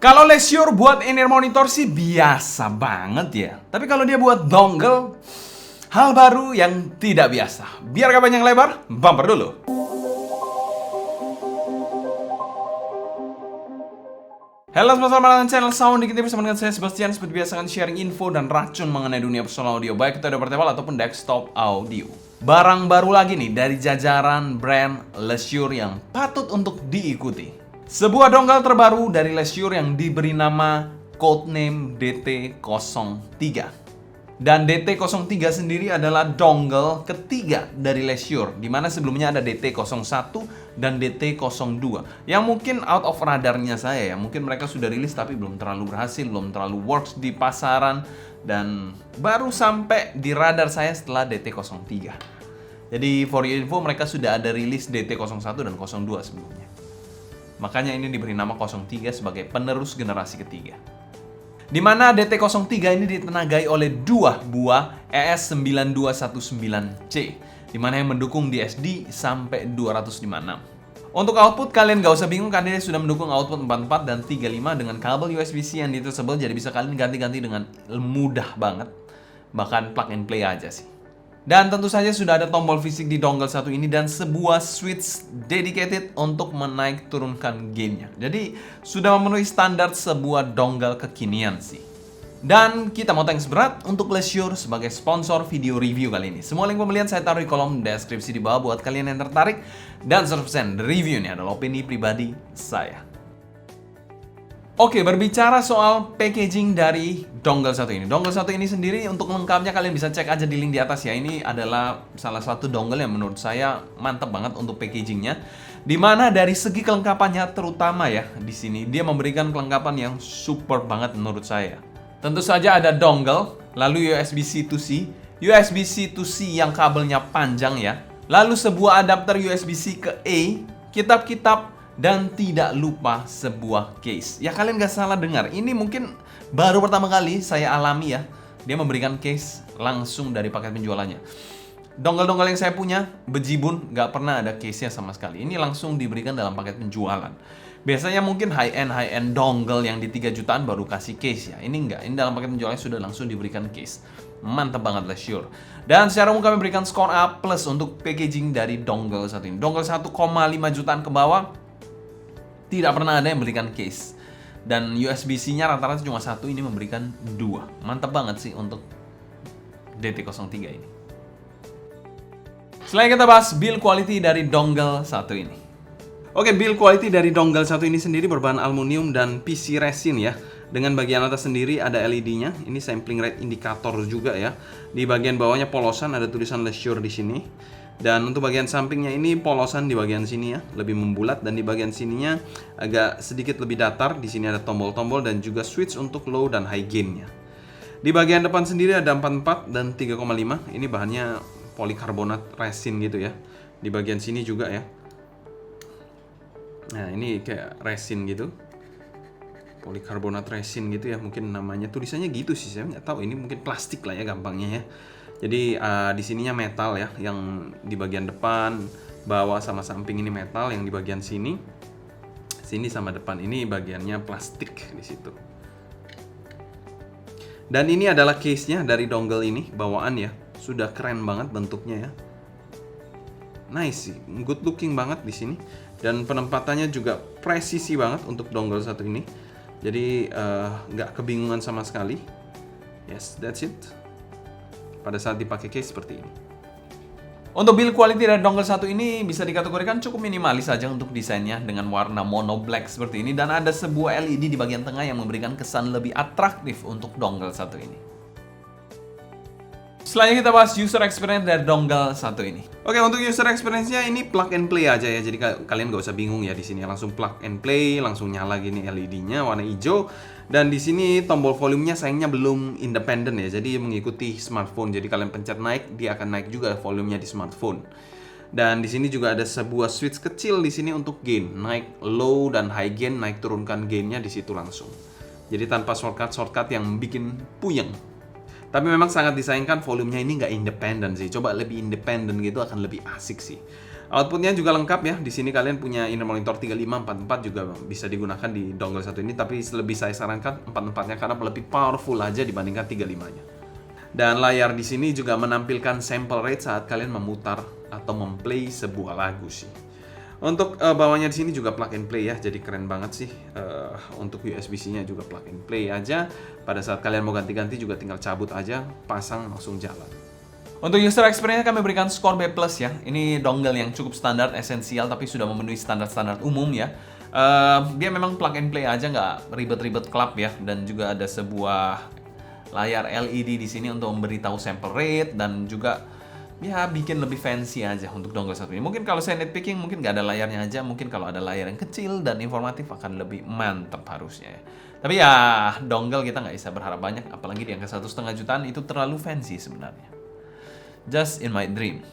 Kalau Leisure buat in-ear monitor sih biasa banget ya. Tapi kalau dia buat dongle, hal baru yang tidak biasa. Biar gak panjang lebar, bumper dulu. Halo semua, selamat datang di channel Sound Dikit bersama dengan saya Sebastian. Seperti biasa akan sharing info dan racun mengenai dunia personal audio, baik itu ada portable ataupun desktop audio. Barang baru lagi nih dari jajaran brand Leisure yang patut untuk diikuti. Sebuah dongle terbaru dari Leisure yang diberi nama codename DT03. Dan DT03 sendiri adalah dongle ketiga dari Leisure, di mana sebelumnya ada DT01 dan DT02 yang mungkin out of radarnya saya ya. Mungkin mereka sudah rilis tapi belum terlalu berhasil, belum terlalu works di pasaran, dan baru sampai di radar saya setelah DT03. Jadi for your info, mereka sudah ada rilis DT01 dan 02 sebelumnya. Makanya ini diberi nama 03 sebagai penerus generasi ketiga. Di mana DT03 ini ditenagai oleh dua buah ES9219C, di mana yang mendukung DSD sampai 256. Untuk output kalian gak usah bingung karena dia sudah mendukung output 44 dan 35 dengan kabel USB-C yang disable, jadi bisa kalian ganti-ganti dengan mudah banget. Bahkan plug and play aja sih. Dan tentu saja sudah ada tombol fisik di dongle satu ini dan sebuah switch dedicated untuk menaik turunkan gainnya. Jadi sudah memenuhi standar sebuah dongle kekinian sih. Dan kita mau thanks berat untuk Leisure sebagai sponsor video review kali ini. Semua link pembelian saya taruh di kolom deskripsi di bawah buat kalian yang tertarik. Dan 100% review ini adalah opini pribadi saya. Oke, berbicara soal packaging dari dongle satu ini. Dongle satu ini sendiri untuk lengkapnya kalian bisa cek aja di link di atas ya. Ini adalah salah satu dongle yang menurut saya mantap banget untuk packagingnya. Dimana dari segi kelengkapannya terutama ya di sini dia memberikan kelengkapan yang super banget menurut saya. Tentu saja ada dongle, lalu USB-C to C, USB-C to C yang kabelnya panjang ya. Lalu sebuah adapter USB-C ke A, kitab-kitab, dan tidak lupa sebuah case. Ya kalian gak salah dengar, ini mungkin baru pertama kali saya alami ya. Dia memberikan case langsung dari paket penjualannya. Dongle-dongle yang saya punya, bejibun, gak pernah ada case-nya sama sekali. Ini langsung diberikan dalam paket penjualan. Biasanya mungkin high-end dongle yang di 3 jutaan baru kasih case ya. Ini enggak, ini dalam paket penjualannya sudah langsung diberikan case. Mantap banget Leisure. Dan secara umum kami berikan skor A+ untuk packaging dari dongle satu ini. Dongle 1,5 jutaan ke bawah tidak pernah ada yang memberikan case. Dan USB-C-nya rata-rata cuma satu, ini memberikan 2. Mantap banget sih untuk DT03 ini. Selain kita bahas build quality dari dongle satu ini. Oke, build quality dari dongle satu ini sendiri berbahan aluminium dan PC resin ya. Dengan bagian atas sendiri ada LED-nya. Ini sampling rate indicator juga ya. Di bagian bawahnya polosan, ada tulisan Leisure di sini. Dan untuk bagian sampingnya ini polosan di bagian sini ya, lebih membulat, dan di bagian sininya agak sedikit lebih datar. Di sini ada tombol-tombol dan juga switch untuk low dan high gain-nya. Di bagian depan sendiri ada 44 dan 3,5. Ini bahannya polikarbonat resin gitu ya. Di bagian sini juga ya. Nah, ini kayak resin gitu. Polikarbonat resin gitu ya, mungkin namanya tulisannya gitu sih, saya nggak tahu. Ini mungkin plastik lah ya gampangnya ya. Jadi di sininya metal ya, yang di bagian depan, bawah sama samping ini metal, yang di bagian sini sama depan ini bagiannya plastik di situ. Dan ini adalah case-nya dari dongle ini, bawaan ya, sudah keren banget bentuknya ya. Nice sih, good looking banget di sini. Dan penempatannya juga presisi banget untuk dongle satu ini. Jadi nggak kebingungan sama sekali. Yes, that's it. Pada saat dipakai case seperti ini. Untuk build quality dari dongle satu ini bisa dikategorikan cukup minimalis saja untuk desainnya dengan warna mono black seperti ini, dan ada sebuah LED di bagian tengah yang memberikan kesan lebih atraktif untuk dongle satu ini. Selanjutnya kita bahas user experience dari dongle satu ini. Oke, untuk user experience-nya ini plug and play aja ya. Jadi kalian gak usah bingung ya, di sini langsung plug and play, langsung nyala gini LED-nya warna hijau. Dan di sini tombol volumenya sayangnya belum independen ya. Jadi mengikuti smartphone. Jadi kalian pencet naik, dia akan naik juga volumenya di smartphone. Dan di sini juga ada sebuah switch kecil di sini untuk gain, naik low dan high gain, naik turunkan gainnya di situ langsung. Jadi tanpa shortcut yang bikin puyeng. Tapi memang sangat disayangkan volumenya ini nggak independen sih. Coba lebih independen gitu akan lebih asik sih. Outputnya juga lengkap ya. Di sini kalian punya inner monitor 3544 juga bisa digunakan di dongle satu ini, tapi lebih saya sarankan 44-nya karena lebih powerful aja dibandingkan 35-nya. Dan layar di sini juga menampilkan sample rate saat kalian memutar atau memplay sebuah lagu sih. Untuk bawahnya di sini juga plug and play ya, jadi keren banget sih. Untuk USB-C-nya juga plug and play aja. Pada saat kalian mau ganti-ganti juga tinggal cabut aja, pasang langsung jalan. Untuk user experience kami berikan skor B+ ya. Ini dongle yang cukup standar, esensial, tapi sudah memenuhi standar-standar umum ya. Dia memang plug and play aja, nggak ribet-ribet klap ya. Dan juga ada sebuah layar LED di sini untuk memberitahu sample rate dan juga ya bikin lebih fancy aja untuk dongle satu ini. Mungkin kalau saya nitpicking mungkin nggak ada layarnya aja. Mungkin kalau ada layar yang kecil dan informatif akan lebih mantap harusnya ya. Tapi ya dongle kita nggak bisa berharap banyak, apalagi di angka 1,5 jutaan itu terlalu fancy sebenarnya. Just in my dream.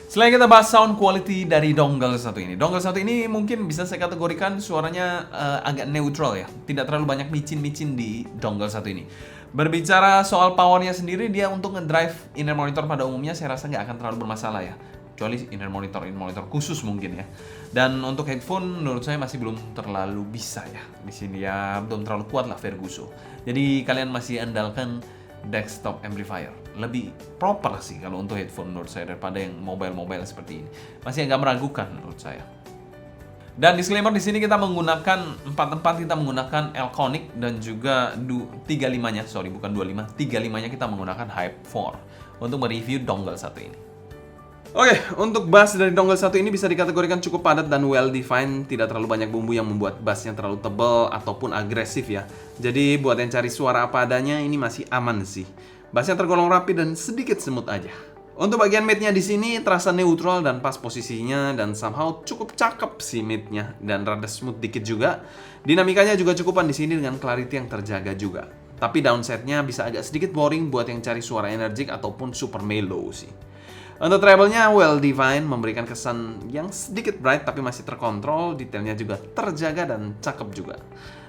Selain kita bahas sound quality dari dongle satu ini. Dongle satu ini mungkin bisa saya kategorikan suaranya agak neutral ya. Tidak terlalu banyak micin-micin di dongle satu ini. Berbicara soal powernya sendiri, dia untuk ngedrive inner monitor pada umumnya saya rasa nggak akan terlalu bermasalah ya. Kecuali inner monitor khusus mungkin ya. Dan untuk headphone menurut saya masih belum terlalu bisa ya. Di sini ya belum terlalu kuat lah Ferguson. Jadi kalian masih andalkan desktop amplifier. Lebih proper sih kalau untuk headphone menurut saya daripada yang mobile seperti ini. Masih agak meragukan menurut saya. Dan disclaimer di sini kita menggunakan 44, kita menggunakan Elconic dan juga 35-nya, sorry bukan 25, 35-nya kita menggunakan Hype 4 untuk mereview dongle satu ini. Oke, untuk bass dari dongle satu ini bisa dikategorikan cukup padat dan well defined, tidak terlalu banyak bumbu yang membuat bassnya terlalu tebal ataupun agresif ya. Jadi buat yang cari suara apa adanya ini masih aman sih. Bassnya tergolong rapi dan sedikit semut aja. Untuk bagian mid-nya di sini terasa neutral dan pas posisinya dan somehow cukup cakep sih mid-nya dan rada smooth dikit juga. Dinamikanya juga cukupan di sini dengan clarity yang terjaga juga. Tapi downside-nya bisa agak sedikit boring buat yang cari suara energik ataupun super mellow sih. Untuk treble-nya well defined, memberikan kesan yang sedikit bright tapi masih terkontrol, detailnya juga terjaga dan cakep juga.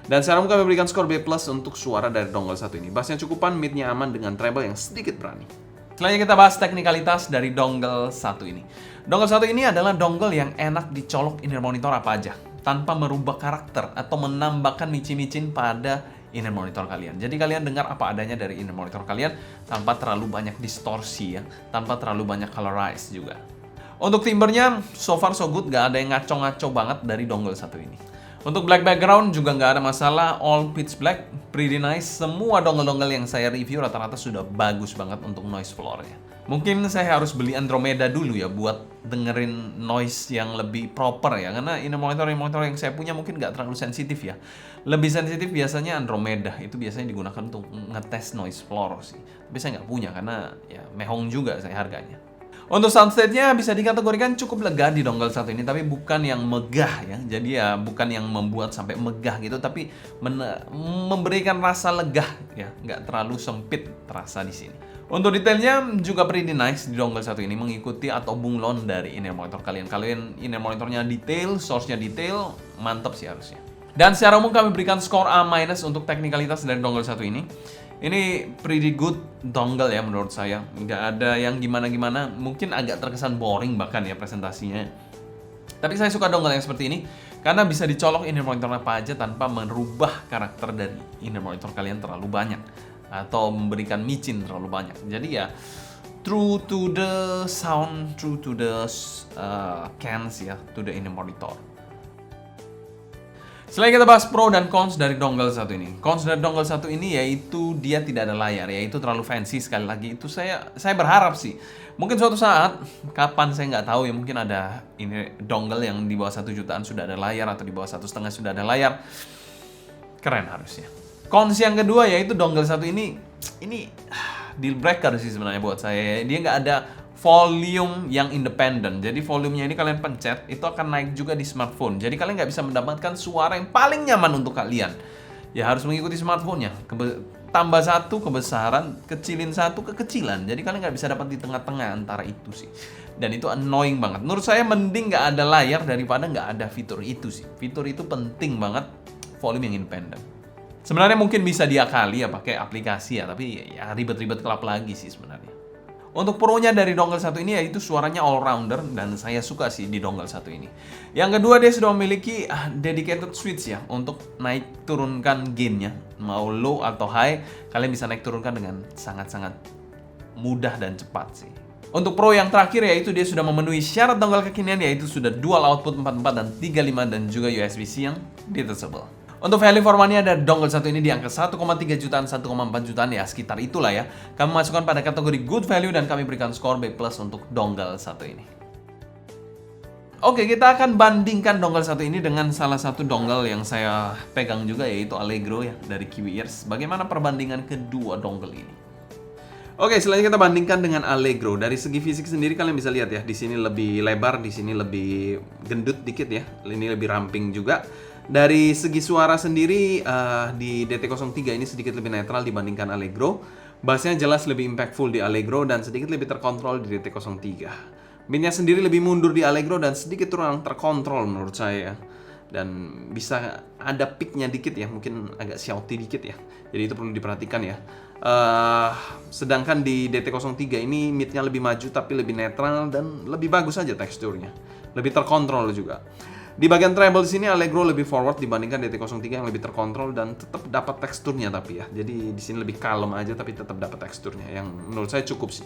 Dan secara umum kami berikan skor B+ untuk suara dari dongle satu ini. Bassnya cukupan, mid-nya aman dengan treble yang sedikit berani. Selanjutnya kita bahas teknikalitas dari dongle satu ini. Dongle satu ini adalah dongle yang enak dicolok inner monitor apa aja, tanpa merubah karakter atau menambahkan micin-micin pada inner monitor kalian. Jadi kalian dengar apa adanya dari inner monitor kalian tanpa terlalu banyak distorsi ya, tanpa terlalu banyak colorize juga. Untuk timbernya so far so good, gak ada yang ngaco-ngaco banget dari dongle satu ini. Untuk black background juga nggak ada masalah, all pitch black, pretty nice. Semua dongle-dongle yang saya review rata-rata sudah bagus banget untuk noise floor-nya. Mungkin saya harus beli Andromeda dulu ya buat dengerin noise yang lebih proper ya. Karena inner monitor yang saya punya mungkin nggak terlalu sensitif ya. Lebih sensitif biasanya Andromeda, itu biasanya digunakan untuk ngetes noise floor sih. Tapi saya nggak punya karena ya mehong juga saya harganya. Untuk soundstage-nya bisa dikategorikan cukup lega di dongle satu ini, tapi bukan yang megah ya. Jadi ya bukan yang membuat sampai megah gitu, tapi memberikan rasa lega ya, nggak terlalu sempit terasa di sini. Untuk detailnya juga pretty nice di dongle satu ini, mengikuti atau bunglon dari inner monitor kalian. Kalian inner monitornya detail, source-nya detail, mantap sih harusnya. Dan secara umum kami berikan skor A- untuk teknikalitas dari dongle satu ini. Ini pretty good dongle ya menurut saya. Nggak ada yang gimana-gimana. Mungkin agak terkesan boring bahkan ya presentasinya. Tapi saya suka dongle yang seperti ini karena bisa dicolok inner monitor apa aja tanpa merubah karakter dari inner monitor kalian terlalu banyak atau memberikan micin terlalu banyak. Jadi ya true to the sound, true to the cans ya, to the inner monitor. Selain kita bahas pro dan cons dari dongle satu ini. Cons dari dongle satu ini yaitu dia tidak ada layar, yaitu terlalu fancy sekali lagi. Itu saya berharap sih. Mungkin suatu saat, kapan saya nggak tahu ya, mungkin ada ini dongle yang di bawah 1 jutaan sudah ada layar atau di bawah 1,5 sudah ada layar. Keren harusnya. Cons yang kedua yaitu dongle satu ini deal breaker sih sebenarnya buat saya. Dia nggak ada volume yang independen. Jadi volumenya ini kalian pencet, itu akan naik juga di smartphone. Jadi kalian nggak bisa mendapatkan suara yang paling nyaman untuk kalian. Ya harus mengikuti smartphone-nya. Tambah satu kebesaran, kecilin satu kekecilan. Jadi kalian nggak bisa dapat di tengah-tengah antara itu sih. Dan itu annoying banget. Menurut saya mending nggak ada layar daripada nggak ada fitur itu sih. Fitur itu penting banget, volume yang independen. Sebenarnya mungkin bisa diakali ya pakai aplikasi ya, tapi ya ribet-ribet kelap lagi sih sebenarnya. Untuk pro-nya dari dongle satu ini yaitu suaranya all rounder dan saya suka sih di dongle satu ini. Yang kedua, dia sudah memiliki dedicated switch ya untuk naik turunkan gain-nya. Mau low atau high, kalian bisa naik turunkan dengan sangat-sangat mudah dan cepat sih. Untuk pro yang terakhir yaitu dia sudah memenuhi syarat dongle kekinian, yaitu sudah dual output 44 dan 35 dan juga USB-C yang detachable. Untuk value for money ada dongle satu ini di angka 1,3 jutaan, 1,4 jutaan ya, sekitar itulah ya. Kami masukkan pada kategori good value dan kami berikan skor B+ untuk dongle satu ini. Oke, kita akan bandingkan dongle satu ini dengan salah satu dongle yang saya pegang juga, yaitu Allegro ya dari Kiwi Ears. Bagaimana perbandingan kedua dongle ini? Oke, selanjutnya kita bandingkan dengan Allegro. Dari segi fisik sendiri kalian bisa lihat ya, di sini lebih lebar, di sini lebih gendut dikit ya. Ini lebih ramping juga. Dari segi suara sendiri di DT03 ini sedikit lebih netral dibandingkan Allegro. Bassnya jelas lebih impactful di Allegro dan sedikit lebih terkontrol di DT03. Mid-nya sendiri lebih mundur di Allegro dan sedikit kurang terkontrol menurut saya. Dan bisa ada peak-nya dikit ya, mungkin agak shouty dikit ya. Jadi itu perlu diperhatikan ya. Sedangkan di DT03 ini mid-nya lebih maju tapi lebih netral dan lebih bagus aja teksturnya. Lebih terkontrol juga. Di bagian treble di sini Allegro lebih forward dibandingkan DT03 yang lebih terkontrol dan tetap dapat teksturnya tapi ya. Jadi di sini lebih kalem aja tapi tetap dapat teksturnya yang menurut saya cukup sih.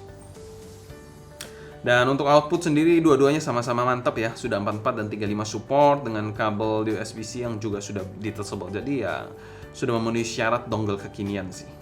Dan untuk output sendiri dua-duanya sama-sama mantap ya. Sudah 44 dan 35 support dengan kabel USB-C yang juga sudah detachable. Jadi ya sudah memenuhi syarat dongle kekinian sih.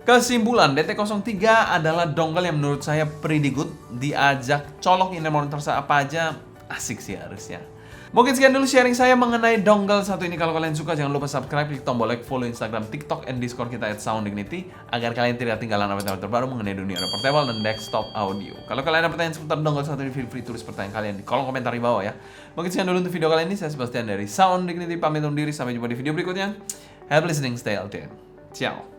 Kesimpulan, DT03 adalah dongle yang menurut saya pretty good. Diajak colok in monitor apa aja, asik sih harusnya. Mungkin sekian dulu sharing saya mengenai dongle satu ini. Kalau kalian suka, jangan lupa subscribe, klik tombol like, follow Instagram, TikTok, and Discord kita @sounddignity agar kalian tidak ketinggalan update terbaru mengenai dunia portable dan desktop audio. Kalau kalian ada pertanyaan seputar dongle satu ini, feel free tulis pertanyaan kalian di kolom komentar di bawah ya. Mungkin sekian dulu untuk video kali ini. Saya Sebastian dari Sound Dignity pamit undur diri. Sampai jumpa di video berikutnya. Happy listening, stay healthy. Ciao.